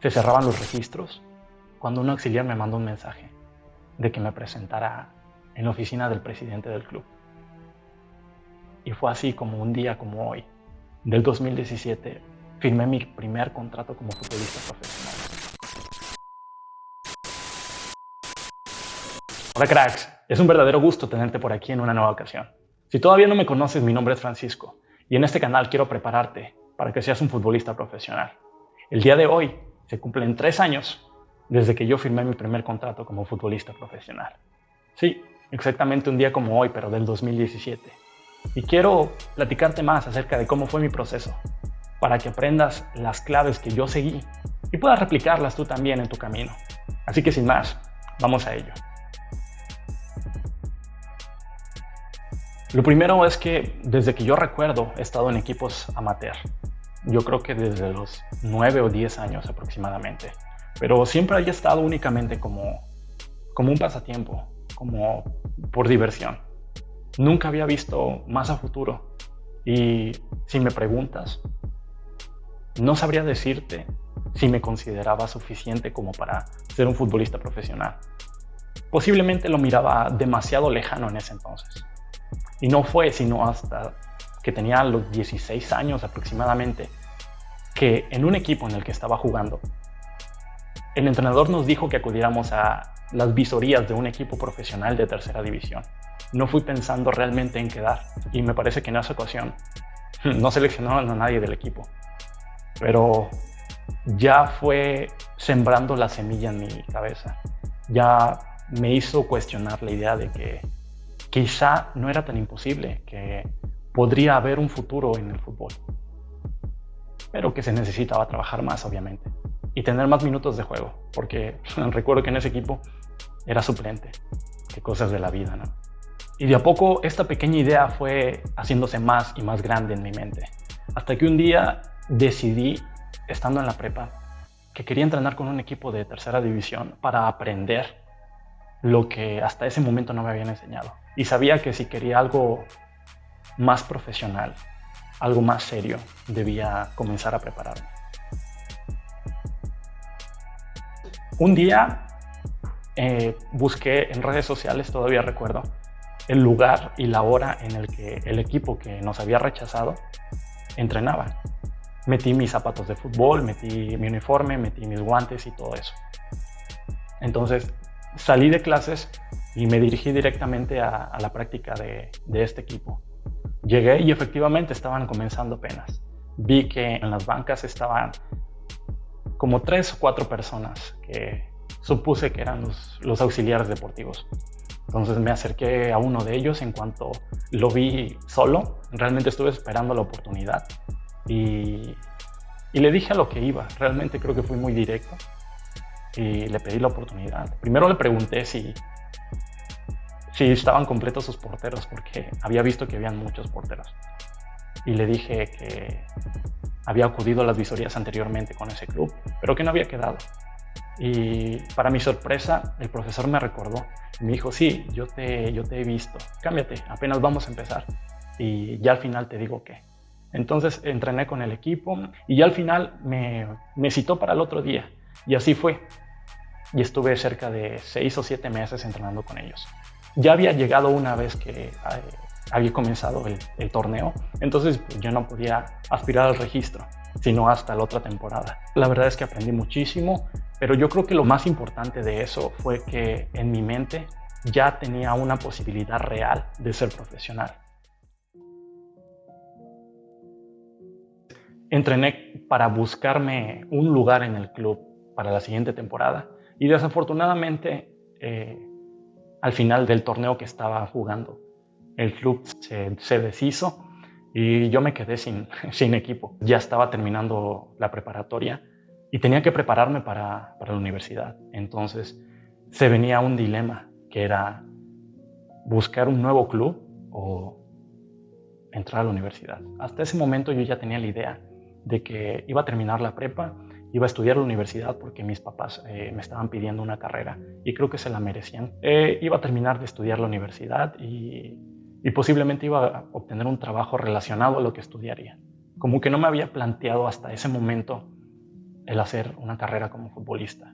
se cerraban los registros cuando un auxiliar me mandó un mensaje de que me presentara en la oficina del presidente del club. Y fue así como un día como hoy, del 2017, firmé mi primer contrato como futbolista profesional. Hola cracks, es un verdadero gusto tenerte por aquí en una nueva ocasión. Si todavía no me conoces, mi nombre es Francisco y en este canal quiero prepararte para que seas un futbolista profesional. El día de hoy se cumplen 3 años desde que yo firmé mi primer contrato como futbolista profesional. Sí, exactamente un día como hoy, pero del 2017. Y quiero platicarte más acerca de cómo fue mi proceso, para que aprendas las claves que yo seguí y puedas replicarlas tú también en tu camino. Así que sin más, vamos a ello. Lo primero es que desde que yo recuerdo he estado en equipos amateur. Yo creo que desde los 9 o 10 años aproximadamente. Pero siempre había estado únicamente como un pasatiempo, como por diversión. Nunca había visto más a futuro. Y si me preguntas, no sabría decirte si me consideraba suficiente como para ser un futbolista profesional. Posiblemente lo miraba demasiado lejano en ese entonces. Y no fue sino hasta que tenía los 16 años aproximadamente que en un equipo en el que estaba jugando, el entrenador nos dijo que acudiéramos a las visorías de un equipo profesional de tercera división. No fui pensando realmente en quedar y me parece que en esa ocasión no seleccionaron a nadie del equipo. Pero ya fue sembrando la semilla en mi cabeza. Ya me hizo cuestionar la idea de que quizá no era tan imposible, que podría haber un futuro en el fútbol, pero que se necesitaba trabajar más, obviamente, y tener más minutos de juego, porque recuerdo que en ese equipo era suplente. Qué cosas de la vida, ¿no? Y de a poco esta pequeña idea fue haciéndose más y más grande en mi mente, hasta que un día decidí, estando en la prepa, que quería entrenar con un equipo de tercera división para aprender lo que hasta ese momento no me habían enseñado. Y sabía que si quería algo más profesional, algo más serio, debía comenzar a prepararme. Un día busqué en redes sociales, todavía recuerdo, el lugar y la hora en el que el equipo que nos había rechazado entrenaba. Metí mis zapatos de fútbol, metí mi uniforme, metí mis guantes y todo eso. Entonces salí de clases y me dirigí directamente a la práctica de este equipo. Llegué y efectivamente estaban comenzando apenas. Vi que en las bancas estaban como 3 o 4 personas que supuse que eran los auxiliares deportivos. Entonces me acerqué a uno de ellos en cuanto lo vi solo. Realmente estuve esperando la oportunidad y le dije a lo que iba. Realmente creo que fui muy directo y le pedí la oportunidad. Primero le pregunté si estaban completos sus porteros, porque había visto que habían muchos porteros. Y le dije que había acudido a las visorías anteriormente con ese club, pero que no había quedado. Y para mi sorpresa, el profesor me recordó. Me dijo, sí, yo te he visto. Cámbiate, apenas vamos a empezar. Y ya al final te digo qué. Entonces entrené con el equipo y ya al final me citó para el otro día. Y así fue. Y estuve cerca de 6 o 7 meses entrenando con ellos. Ya había llegado una vez que había comenzado el torneo, entonces yo no podía aspirar al registro, sino hasta la otra temporada. La verdad es que aprendí muchísimo, pero yo creo que lo más importante de eso fue que en mi mente ya tenía una posibilidad real de ser profesional. Entrené para buscarme un lugar en el club para la siguiente temporada y desafortunadamente al final del torneo que estaba jugando, el club se deshizo y yo me quedé sin equipo. Ya estaba terminando la preparatoria y tenía que prepararme para la universidad. Entonces se venía un dilema, que era buscar un nuevo club o entrar a la universidad. Hasta ese momento yo ya tenía la idea de que iba a terminar la prepa, iba a estudiar la universidad porque mis papás me estaban pidiendo una carrera y creo que se la merecían. Iba a terminar de estudiar la universidad y posiblemente iba a obtener un trabajo relacionado a lo que estudiaría. Como que no me había planteado hasta ese momento el hacer una carrera como futbolista.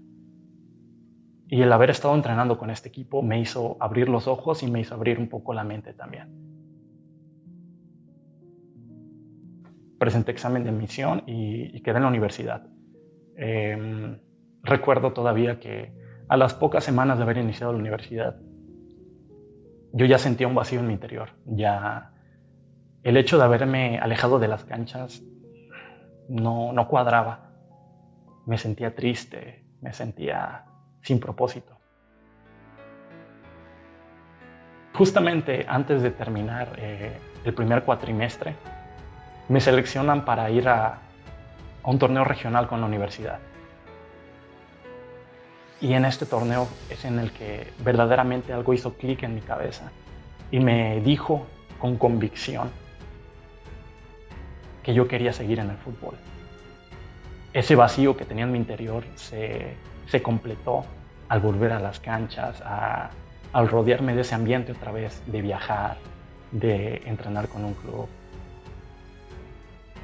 Y el haber estado entrenando con este equipo me hizo abrir los ojos y me hizo abrir un poco la mente también. Presenté examen de admisión y quedé en la universidad. Recuerdo todavía que a las pocas semanas de haber iniciado la universidad, yo ya sentía un vacío en mi interior. Ya el hecho de haberme alejado de las canchas no cuadraba. Me sentía triste, me sentía sin propósito. Justamente antes de terminar el primer cuatrimestre, me seleccionan para ir a un torneo regional con la universidad. Y en este torneo es en el que verdaderamente algo hizo clic en mi cabeza y me dijo con convicción que yo quería seguir en el fútbol. Ese vacío que tenía en mi interior se completó al volver a las canchas, al rodearme de ese ambiente otra vez, de viajar, de entrenar con un club.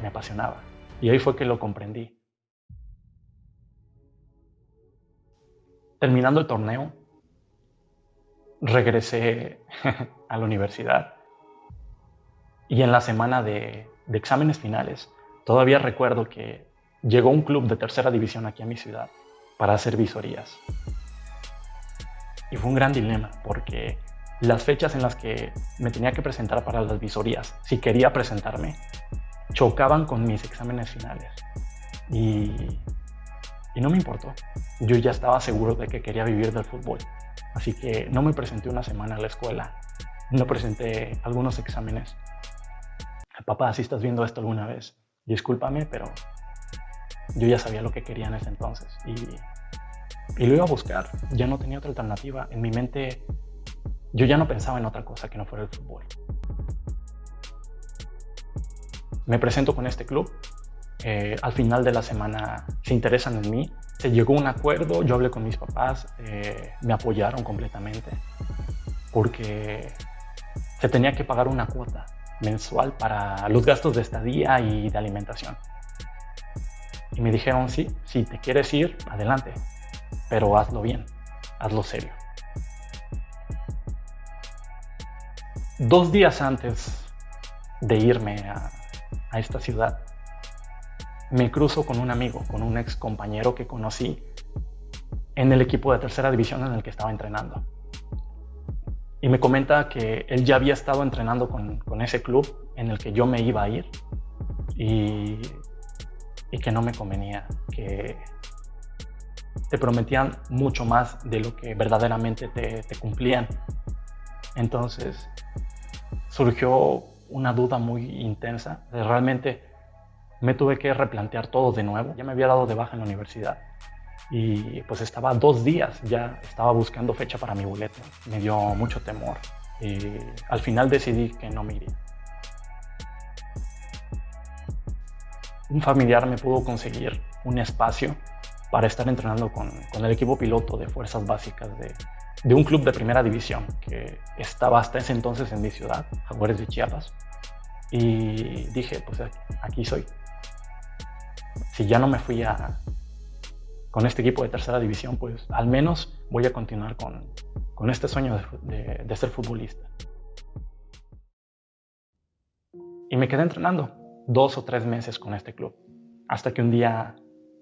Me apasionaba. Y ahí fue que lo comprendí. Terminando el torneo, regresé a la universidad y en la semana de exámenes finales, todavía recuerdo que llegó un club de tercera división aquí a mi ciudad para hacer visorías. Y fue un gran dilema porque las fechas en las que me tenía que presentar para las visorías, si quería presentarme, chocaban con mis exámenes finales. Y no me importó. Yo ya estaba seguro de que quería vivir del fútbol. Así que no me presenté una semana a la escuela. No presenté algunos exámenes. Papá, si estás viendo esto alguna vez, discúlpame, pero yo ya sabía lo que quería en ese entonces. Y lo iba a buscar. Ya no tenía otra alternativa. En mi mente, yo ya no pensaba en otra cosa que no fuera el fútbol. Me presento con este club. Al final de la semana se interesan en mí, se llegó a un acuerdo, yo hablé con mis papás, me apoyaron completamente porque se tenía que pagar una cuota mensual para los gastos de estadía y de alimentación. Y me dijeron, sí, si te quieres ir, adelante, pero hazlo bien, hazlo serio. 2 días antes de irme a esta ciudad, me cruzo con un amigo, con un ex compañero que conocí en el equipo de tercera división en el que estaba entrenando. Y me comenta que él ya había estado entrenando con ese club en el que yo me iba a ir y que no me convenía, que te prometían mucho más de lo que verdaderamente te cumplían. Entonces surgió una duda muy intensa. Realmente me tuve que replantear todo de nuevo. Ya me había dado de baja en la universidad y pues estaba 2 días, ya estaba buscando fecha para mi boleto. Me dio mucho temor y al final decidí que no me iría. Un familiar me pudo conseguir un espacio para estar entrenando con el equipo piloto de fuerzas básicas de un club de primera división que estaba hasta ese entonces en mi ciudad, Jaguares de Chiapas. Y dije, pues aquí soy. Si ya no me fui con este equipo de tercera división, pues al menos voy a continuar con este sueño de ser futbolista. Y me quedé entrenando 2 o 3 meses con este club, hasta que un día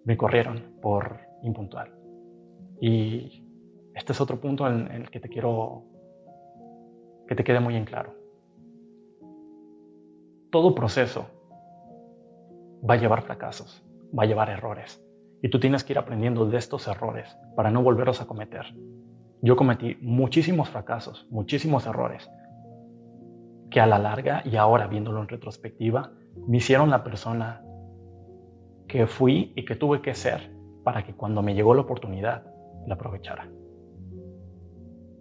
me corrieron por impuntual. Y este es otro punto en el que te quiero que te quede muy en claro. Todo proceso va a llevar fracasos, va a llevar errores. Y tú tienes que ir aprendiendo de estos errores para no volverlos a cometer. Yo cometí muchísimos fracasos, muchísimos errores, que a la larga, y ahora viéndolo en retrospectiva, me hicieron la persona que fui y que tuve que ser para que cuando me llegó la oportunidad, la aprovechara.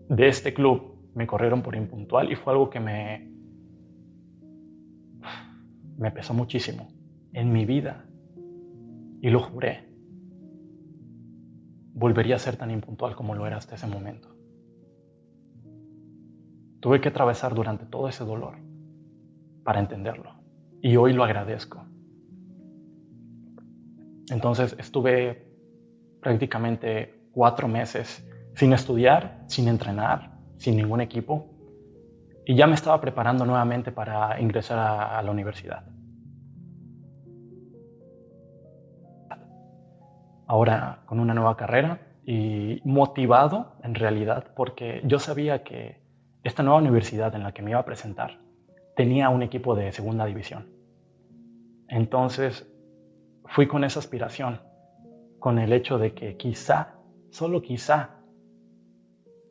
De este club me corrieron por impuntual y fue algo que me pesó muchísimo en mi vida. Y lo juré. Volvería a ser tan impuntual como lo era hasta ese momento. Tuve que atravesar durante todo ese dolor para entenderlo. Y hoy lo agradezco. Entonces estuve prácticamente 4 meses sin estudiar, sin entrenar, sin ningún equipo, y ya me estaba preparando nuevamente para ingresar a la universidad. Ahora con una nueva carrera y motivado en realidad porque yo sabía que esta nueva universidad en la que me iba a presentar tenía un equipo de segunda división. Entonces fui con esa aspiración, con el hecho de que quizá, solo quizá,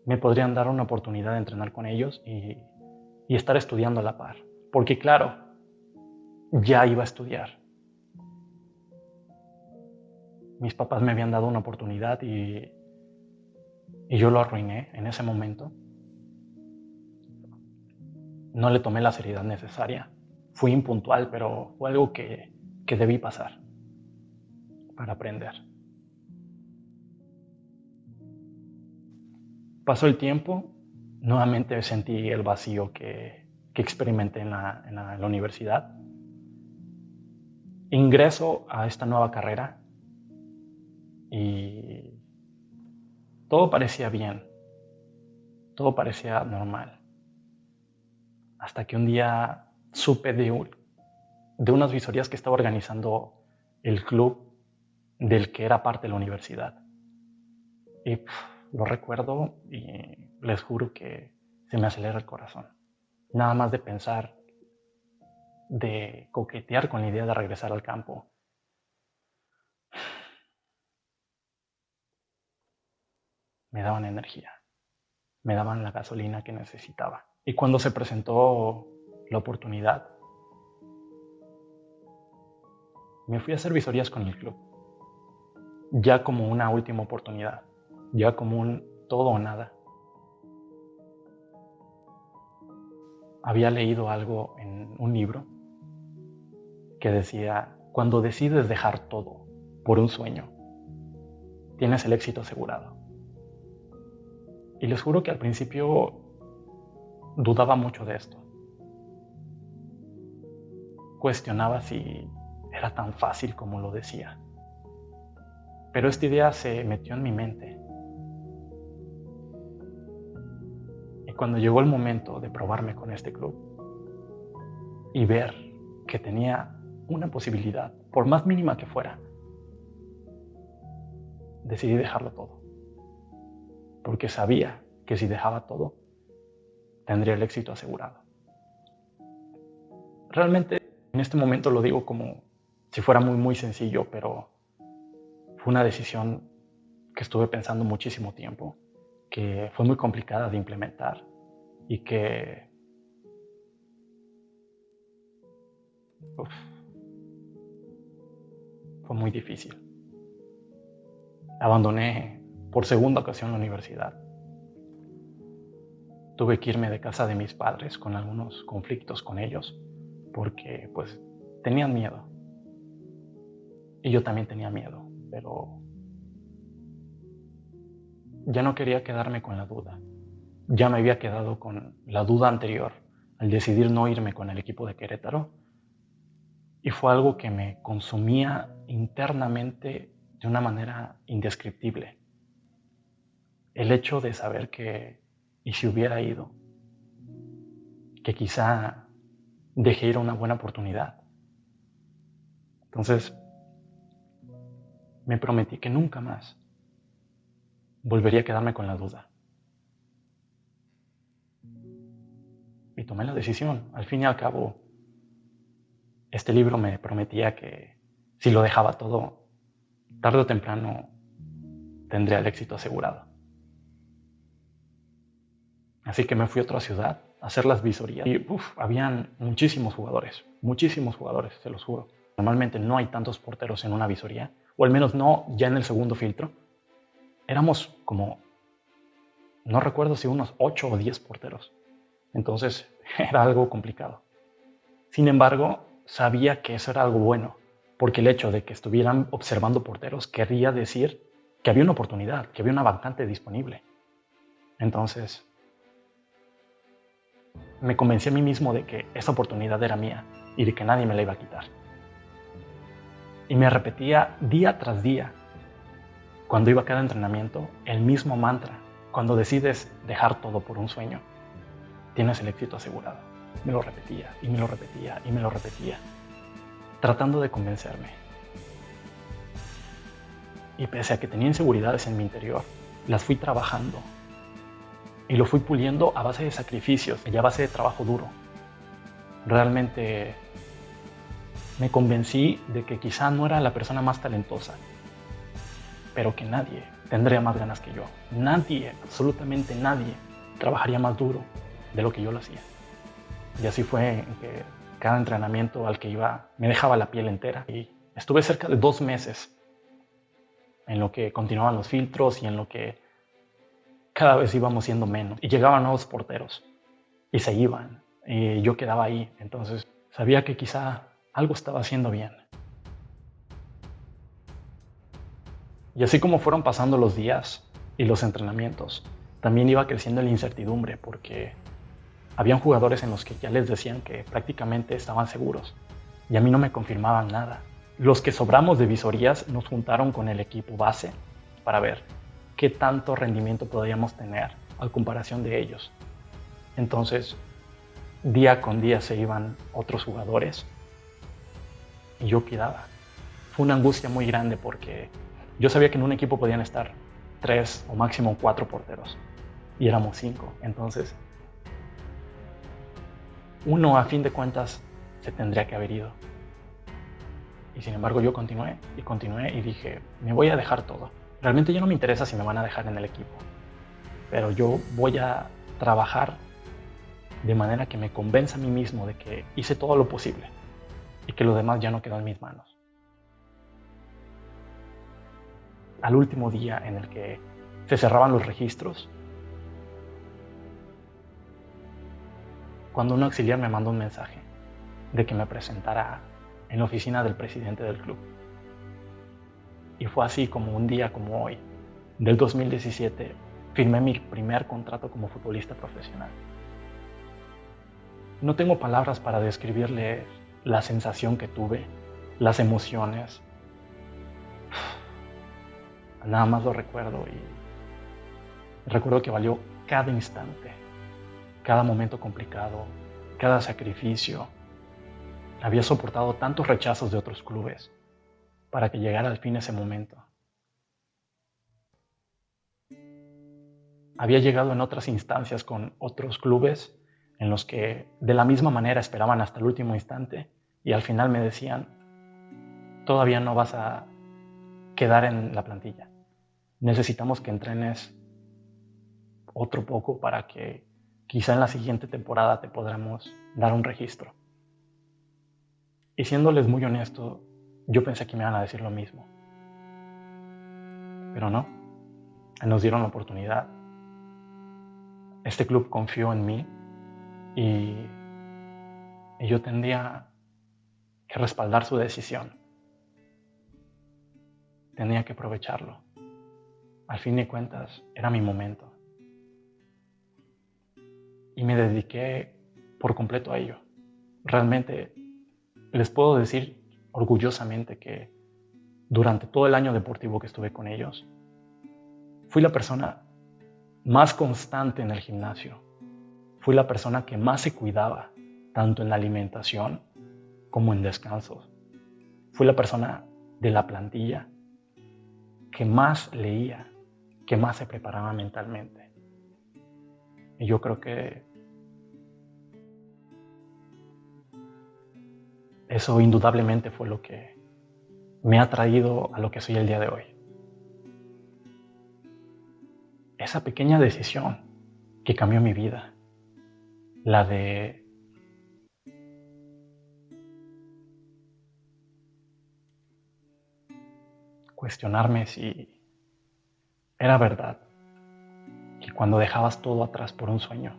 me podrían dar una oportunidad de entrenar con ellos y estar estudiando a la par. Porque claro, ya iba a estudiar. Mis papás me habían dado una oportunidad y yo lo arruiné en ese momento. No le tomé la seriedad necesaria. Fui impuntual, pero fue algo que debí pasar para aprender. Pasó el tiempo, nuevamente sentí el vacío que experimenté en la universidad. Ingreso a esta nueva carrera y todo parecía bien, todo parecía normal. Hasta que un día supe de unas visorías que estaba organizando el club del que era parte de la universidad. Y lo recuerdo y les juro que se me acelera el corazón. Nada más de pensar, de coquetear con la idea de regresar al campo. Me daban energía, me daban la gasolina que necesitaba. Y cuando se presentó la oportunidad, me fui a hacer visorías con el club, ya como una última oportunidad, ya como un todo o nada. Había leído algo en un libro que decía, cuando decides dejar todo por un sueño, tienes el éxito asegurado. Y les juro que al principio dudaba mucho de esto. Cuestionaba si era tan fácil como lo decía. Pero esta idea se metió en mi mente. Y cuando llegó el momento de probarme con este club y ver que tenía una posibilidad, por más mínima que fuera, decidí dejarlo todo. Porque sabía que si dejaba todo, tendría el éxito asegurado. Realmente en este momento lo digo como si fuera muy sencillo, pero fue una decisión que estuve pensando muchísimo tiempo, que fue muy complicada de implementar y que fue muy difícil. Abandoné por segunda ocasión la universidad. Tuve que irme de casa de mis padres con algunos conflictos con ellos porque pues tenían miedo. Y yo también tenía miedo, pero ya no quería quedarme con la duda. Ya me había quedado con la duda anterior al decidir no irme con el equipo de Querétaro y fue algo que me consumía internamente de una manera indescriptible. El hecho de saber que, y si hubiera ido, que quizá dejé ir una buena oportunidad. Entonces, me prometí que nunca más volvería a quedarme con la duda. Y tomé la decisión. Al fin y al cabo, este libro me prometía que si lo dejaba todo, tarde o temprano tendría el éxito asegurado. Así que me fui a otra ciudad a hacer las visorías y habían muchísimos jugadores, se los juro. Normalmente no hay tantos porteros en una visoría, o al menos no ya en el segundo filtro. Éramos como, no recuerdo si unos 8 o 10 porteros. Entonces era algo complicado. Sin embargo, sabía que eso era algo bueno, porque el hecho de que estuvieran observando porteros querría decir que había una oportunidad, que había una vacante disponible. Entonces, me convencí a mí mismo de que esa oportunidad era mía y de que nadie me la iba a quitar. Y me repetía día tras día, cuando iba a cada entrenamiento, el mismo mantra. Cuando decides dejar todo por un sueño, tienes el éxito asegurado. Me lo repetía y me lo repetía y me lo repetía, tratando de convencerme. Y pese a que tenía inseguridades en mi interior, las fui trabajando. Y lo fui puliendo a base de sacrificios y a base de trabajo duro. Realmente me convencí de que quizá no era la persona más talentosa, pero que nadie tendría más ganas que yo. Nadie, absolutamente nadie, trabajaría más duro de lo que yo lo hacía. Y así fue que cada entrenamiento al que iba me dejaba la piel entera. Y estuve cerca de 2 meses en lo que continuaban los filtros y en lo que cada vez íbamos siendo menos. Y llegaban nuevos porteros y se iban. Y yo quedaba ahí. Entonces sabía que quizá algo estaba haciendo bien. Y así como fueron pasando los días y los entrenamientos, también iba creciendo la incertidumbre porque habían jugadores en los que ya les decían que prácticamente estaban seguros y a mí no me confirmaban nada. Los que sobramos de visorías nos juntaron con el equipo base para ver qué tanto rendimiento podíamos tener a comparación de ellos. Entonces, día con día se iban otros jugadores y yo quedaba. Fue una angustia muy grande porque yo sabía que en un equipo podían estar 3 o máximo 4 porteros y éramos 5. Entonces, uno a fin de cuentas se tendría que haber ido. Y sin embargo yo continué y dije, me voy a dejar todo. Realmente ya no me interesa si me van a dejar en el equipo, pero yo voy a trabajar de manera que me convenza a mí mismo de que hice todo lo posible y que lo demás ya no quedó en mis manos. Al último día en el que se cerraban los registros, cuando un auxiliar me mandó un mensaje de que me presentara en la oficina del presidente del club. Y fue así como un día como hoy, del 2017, firmé mi primer contrato como futbolista profesional. No tengo palabras para describirle la sensación que tuve, las emociones. Nada más lo recuerdo y recuerdo que valió cada instante, cada momento complicado, cada sacrificio. Había soportado tantos rechazos de otros clubes para que llegara al fin ese momento. Había llegado en otras instancias con otros clubes en los que de la misma manera esperaban hasta el último instante y al final me decían, todavía no vas a quedar en la plantilla. Necesitamos que entrenes otro poco para que quizá en la siguiente temporada te podamos dar un registro. Y siéndoles muy honesto, yo pensé que me iban a decir lo mismo. Pero no, nos dieron la oportunidad. Este club confió en mí y yo tendría que respaldar su decisión. Tenía que aprovecharlo. Al fin de cuentas, era mi momento. Y me dediqué por completo a ello. Realmente les puedo decir orgullosamente que durante todo el año deportivo que estuve con ellos, fui la persona más constante en el gimnasio. Fui la persona que más se cuidaba, tanto en la alimentación como en descansos. Fui la persona de la plantilla que más leía, que más se preparaba mentalmente. Y yo creo que eso indudablemente fue lo que me ha traído a lo que soy el día de hoy. Esa pequeña decisión que cambió mi vida, la de cuestionarme si era verdad que cuando dejabas todo atrás por un sueño,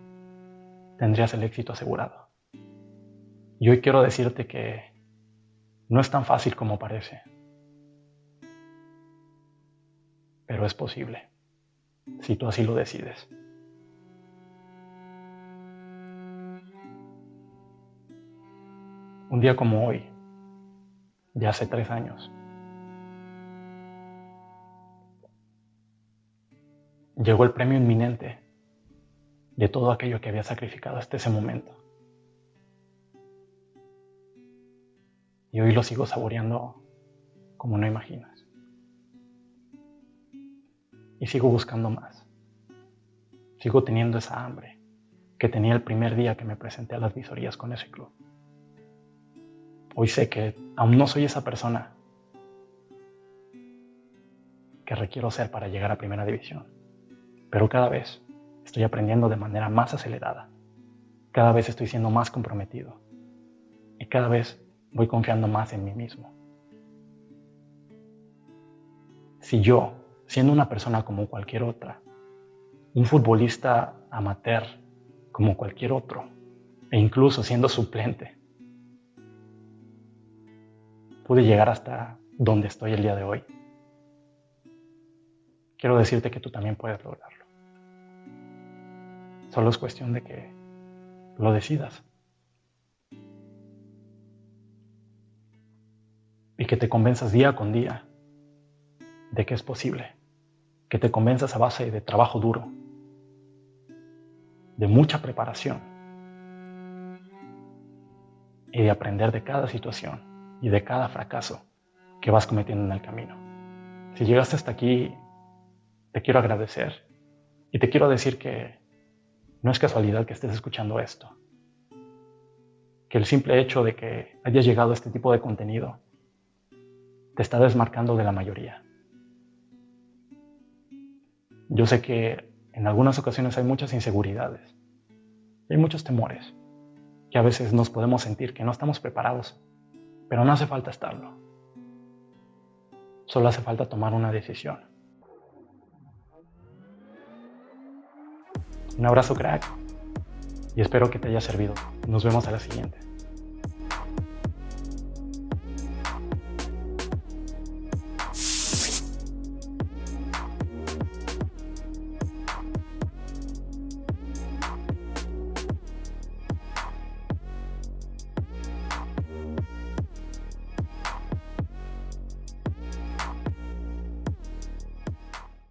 tendrías el éxito asegurado. Y hoy quiero decirte que no es tan fácil como parece, pero es posible, si tú así lo decides. Un día como hoy, de hace 3 años, llegó el premio inminente de todo aquello que había sacrificado hasta ese momento. Y hoy lo sigo saboreando como no imaginas. Y sigo buscando más. Sigo teniendo esa hambre que tenía el primer día que me presenté a las visorías con ese club. Hoy sé que aún no soy esa persona que requiero ser para llegar a Primera División, pero cada vez estoy aprendiendo de manera más acelerada. Cada vez estoy siendo más comprometido y cada vez voy confiando más en mí mismo. Si yo, siendo una persona como cualquier otra, un futbolista amateur como cualquier otro, e incluso siendo suplente, pude llegar hasta donde estoy el día de hoy, quiero decirte que tú también puedes lograrlo. Solo es cuestión de que lo decidas. Y que te convenzas día con día de que es posible. Que te convenzas a base de trabajo duro, de mucha preparación y de aprender de cada situación y de cada fracaso que vas cometiendo en el camino. Si llegaste hasta aquí, te quiero agradecer y te quiero decir que no es casualidad que estés escuchando esto. Que el simple hecho de que hayas llegado a este tipo de contenido te está desmarcando de la mayoría. Yo sé que en algunas ocasiones hay muchas inseguridades, hay muchos temores, que a veces nos podemos sentir que no estamos preparados, pero no hace falta estarlo. Solo hace falta tomar una decisión. Un abrazo, crack, y espero que te haya servido. Nos vemos a la siguiente.